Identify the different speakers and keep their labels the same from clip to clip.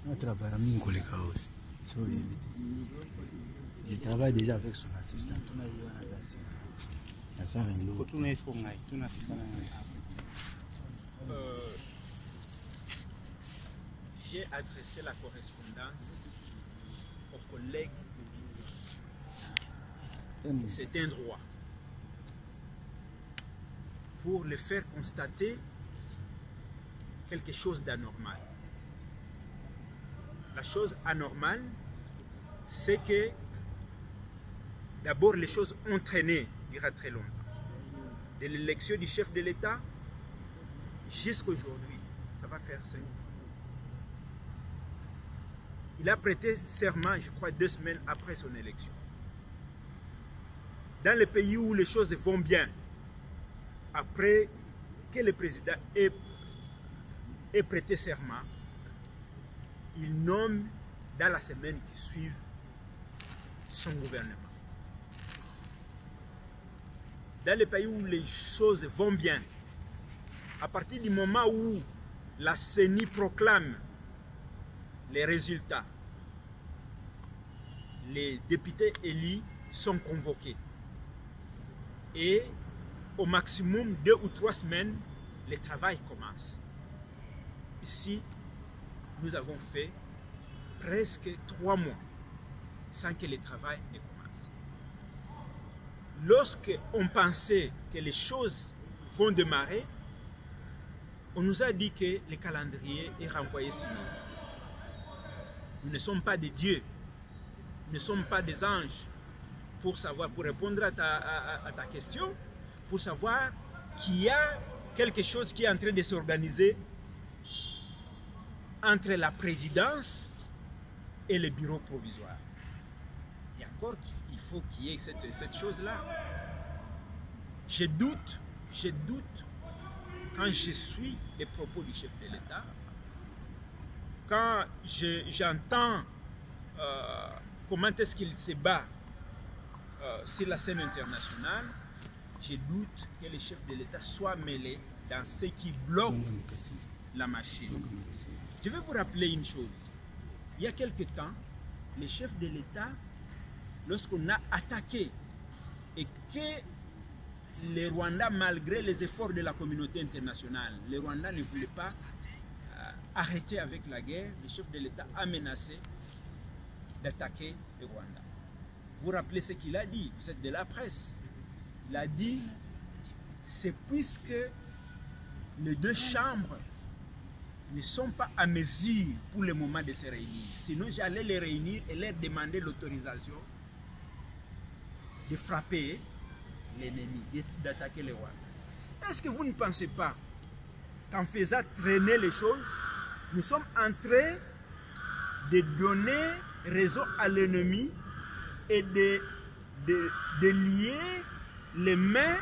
Speaker 1: On travaille à Minkoleka aussi. Je travaille déjà avec son assistant.
Speaker 2: J'ai adressé la correspondance aux collègues de l'Union. C'est un droit pour les faire constater quelque chose d'anormal. La chose anormale, c'est que d'abord les choses ont traîné, durant très longtemps. De l'élection du chef de l'État jusqu'à aujourd'hui, ça va faire 5 ans. Il a prêté serment, je crois, 2 semaines après son élection. Dans les pays où les choses vont bien, après que le président ait prêté serment, il nomme dans la semaine qui suit son gouvernement. Dans les pays où les choses vont bien, à partir du moment où la CENI proclame les résultats, les députés élus sont convoqués. Et au maximum 2 ou 3 semaines, le travail commence. Ici, nous avons fait presque 3 mois sans que le travail ne commence. Lorsqu'on pensait que les choses vont démarrer, on nous a dit que le calendrier est renvoyé sinon. Nous ne sommes pas des dieux, nous ne sommes pas des anges pour savoir, pour répondre à ta question, pour savoir qu'il y a quelque chose qui est en train de s'organiser entre la présidence et le bureau provisoire. Et encore, il faut qu'il y ait cette chose-là. Je doute quand je suis les propos du chef de l'État, quand j'entends comment est-ce qu'il se bat sur la scène internationale, je doute que le chef de l'État soit mêlé dans ce qui bloque la machine. Je vais vous rappeler une chose. Il y a quelque temps, le chef de l'État, lorsqu'on a attaqué et que les Rwandais, malgré les efforts de la communauté internationale, les Rwandais ne voulaient pas arrêter avec la guerre, le chef de l'État a menacé d'attaquer le Rwanda. Vous vous rappelez ce qu'il a dit? Vous êtes de la presse. Il a dit, c'est puisque les 2 chambres ne sont pas à mesure pour le moment de se réunir. Sinon, j'allais les réunir et leur demander l'autorisation de frapper l'ennemi, d'attaquer les Rwandais. Est-ce que vous ne pensez pas qu'en faisant traîner les choses, nous sommes en train de donner raison à l'ennemi et de lier les mains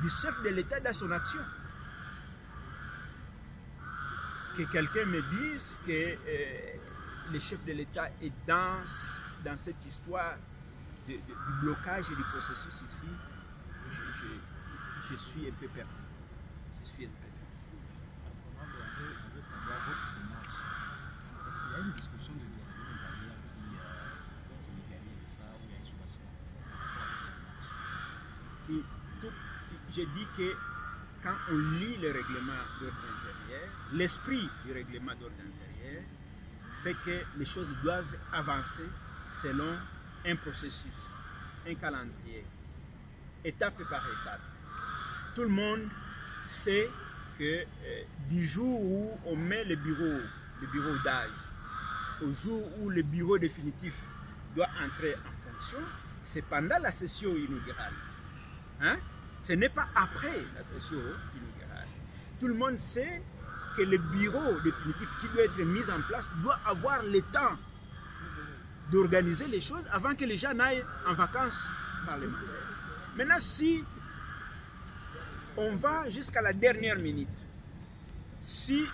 Speaker 2: du chef de l'État dans son action? Que quelqu'un me dise que le chef de l'État est dans cette histoire du blocage et du processus ici, je suis un peu perdu. Je suis un peu perdu.
Speaker 3: On veut savoir votre démarche. Est-ce qu'il y a une discussion de dialogue intérieur qui légalise ça ou il y a une soumission?
Speaker 2: J'ai dit que quand on lit le règlement d'ordre intérieur, l'esprit du règlement d'ordre intérieur, c'est que les choses doivent avancer selon un processus, un calendrier, étape par étape. Tout le monde sait que du jour où on met le bureau d'âge au jour où le bureau définitif doit entrer en fonction, c'est pendant la session inaugurale. Hein? Ce n'est pas après la session inaugurale. Tout le monde sait que le bureau définitif qui doit être mis en place doit avoir le temps d'organiser les choses avant que les gens n'aillent en vacances parlementaires. Maintenant, si on va jusqu'à la dernière minute, si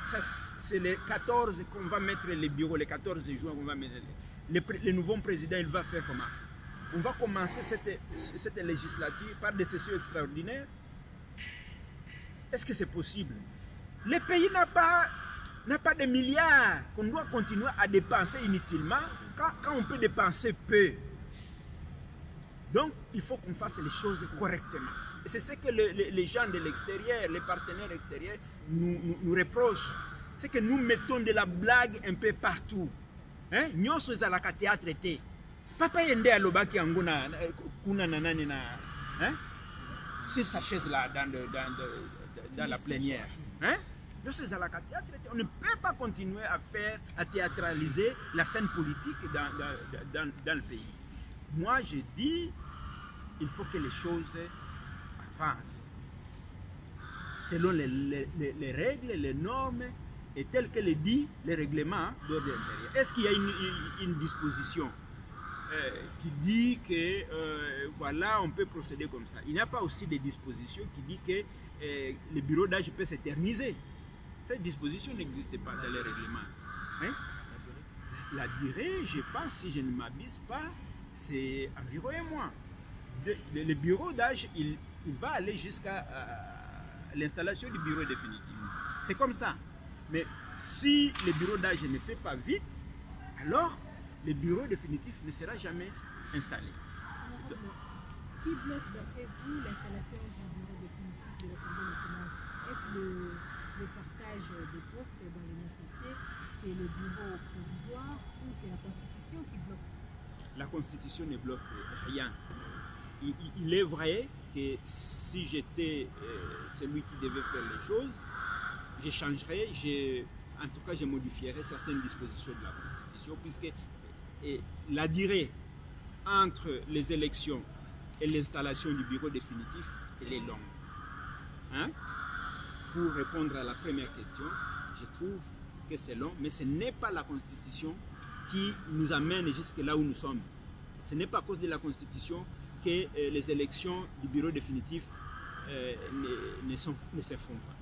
Speaker 2: c'est le 14 qu'on va mettre les bureaux, le 14 juin qu'on va mettre, le nouveau président, il va faire comment? On va commencer cette législature par des sessions extraordinaires. Est-ce que c'est possible? Le pays n'a pas n'a pas de milliards qu'on doit continuer à dépenser inutilement quand on peut dépenser peu. Donc, il faut qu'on fasse les choses correctement. Et c'est ce que les gens de l'extérieur, les partenaires extérieurs nous reprochent. C'est que nous mettons de la blague un peu partout. Hein? Nous sommes à la théâtre. Papa yende alobaki anguna kuna nanani na sur sa chaise là dans la plénière. Hein? Nous sommes à la théâtre. On ne peut pas continuer à théâtraliser la scène politique dans le pays. Moi, je dis, il faut que les choses avancent selon les règles, les normes et telles que le dit les règlements d'ordre intérieur. Est-ce qu'il y a une disposition qui dit que voilà, on peut procéder comme ça? Il n'y a pas aussi des dispositions qui disent que le bureau d'âge peut s'éterniser. Cette disposition n'existe pas dans les règlements. Hein? La durée, je pense, si je ne m'abuse pas, c'est environ un mois. Le bureau d'âge, il va aller jusqu'à l'installation du bureau définitif. C'est comme ça. Mais si le bureau d'âge ne fait pas vite, alors le bureau définitif ne sera jamais installé.
Speaker 4: Qui bloque d'après vous l'installation du bureau définitif de l'Assemblée nationale? Est-ce le partage des postes dans les municipalités? C'est le bureau provisoire ou c'est la Constitution qui bloque?
Speaker 2: La Constitution ne bloque rien. Il est vrai que si j'étais celui qui devait faire les choses, je changerais, en tout cas je modifierais certaines dispositions de la Constitution, puisque la durée entre les élections et l'installation du bureau définitif, elle est longue. Hein? Pour répondre à la première question, je trouve que c'est long, mais ce n'est pas la Constitution qui nous amène jusque là où nous sommes. Ce n'est pas à cause de la Constitution que les élections du bureau définitif ne se font pas.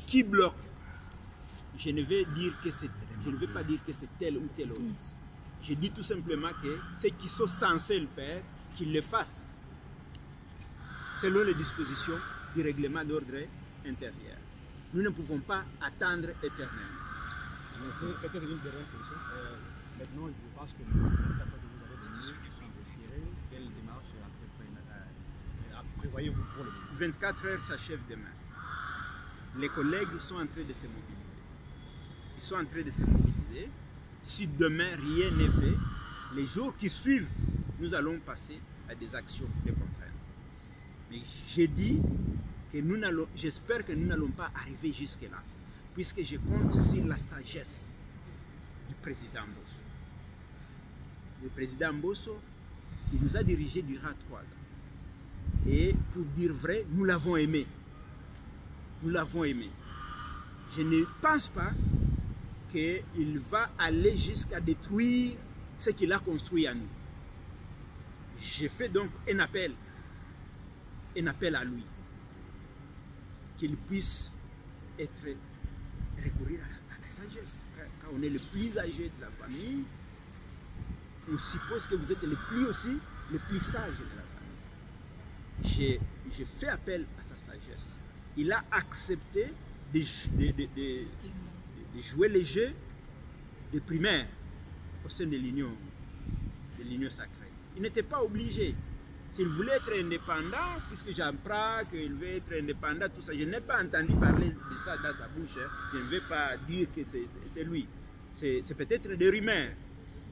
Speaker 2: Qui bloque? Je ne vais pas dire que c'est tel ou tel autre. Je dis tout simplement que ceux qui sont censés le faire, qu'ils le fassent selon les dispositions du règlement d'ordre intérieur. Nous ne pouvons pas attendre éternellement.
Speaker 3: Peut-être une dernière question. Maintenant, je pense que le rapport que vous avez donné sont espérés. Quelle démarche prévoyez-vous pour le
Speaker 2: 24 heures s'achève demain. Les collègues sont en train de se mobiliser. Ils sont en train de se mobiliser. Si demain rien n'est fait, les jours qui suivent, nous allons passer à des actions de contrainte. Mais j'ai dit que j'espère que nous n'allons pas arriver jusque-là, puisque je compte sur la sagesse du président Mbosso. Le président Mbosso, il nous a dirigés durant 3 ans. Et pour dire vrai, nous l'avons aimé. Nous l'avons aimé. Je ne pense pas qu'il va aller jusqu'à détruire ce qu'il a construit à nous. J'ai fait donc un appel à lui, qu'il puisse recourir à la sagesse. Quand on est le plus âgé de la famille, on suppose que vous êtes le plus sage de la famille. J'ai fait appel à sa sagesse. Il a accepté de jouer les jeux de primaire au sein de l'Union sacrée. Il n'était pas obligé. S'il voulait être indépendant, puisque j'apprends qu'il veut être indépendant, tout ça, je n'ai pas entendu parler de ça dans sa bouche. Hein. Je ne vais pas dire que c'est lui. C'est peut-être des rumeurs.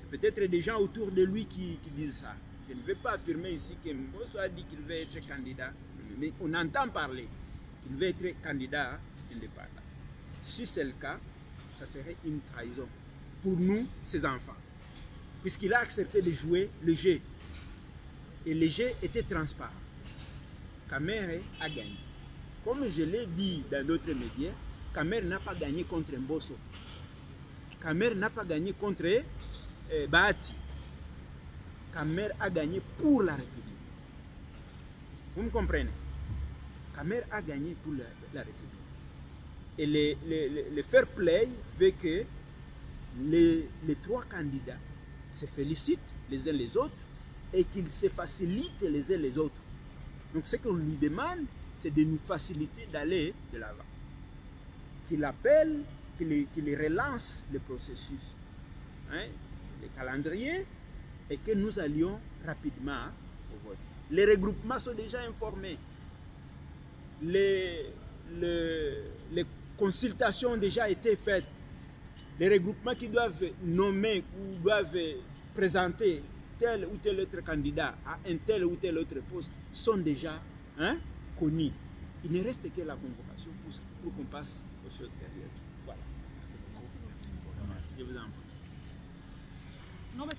Speaker 2: C'est peut-être des gens autour de lui qui disent ça. Je ne vais pas affirmer ici que Mbosso a dit qu'il veut être candidat, mais on entend parler qu'il veut être candidat indépendant. Si c'est le cas, ça serait une trahison pour nous, ses enfants, puisqu'il a accepté de jouer le jeu. Et le jeu était transparent. Kamere a gagné. Comme je l'ai dit dans d'autres médias, Kamere n'a pas gagné contre Mbosso. Kamere n'a pas gagné contre Bahati. Kamere a gagné pour la République. Vous me comprenez? Kamere a gagné pour la République. Et le fair play fait que les 3 candidats se félicitent les uns les autres et qu'ils se facilitent les uns les autres. Donc ce qu'on lui demande, c'est de nous faciliter d'aller de l'avant. Qu'il appelle qu'il relance le processus, hein, le calendrier, et que nous allions rapidement au vote. Les regroupements sont déjà informés. Les consultations ont déjà été faites. Les regroupements qui doivent nommer ou doivent présenter tel ou tel autre candidat à un tel ou tel autre poste sont déjà connus. Il ne reste que la convocation pour qu'on passe aux choses sérieuses. Voilà.
Speaker 4: Merci beaucoup.
Speaker 2: Je vous en prie.
Speaker 4: Non, mais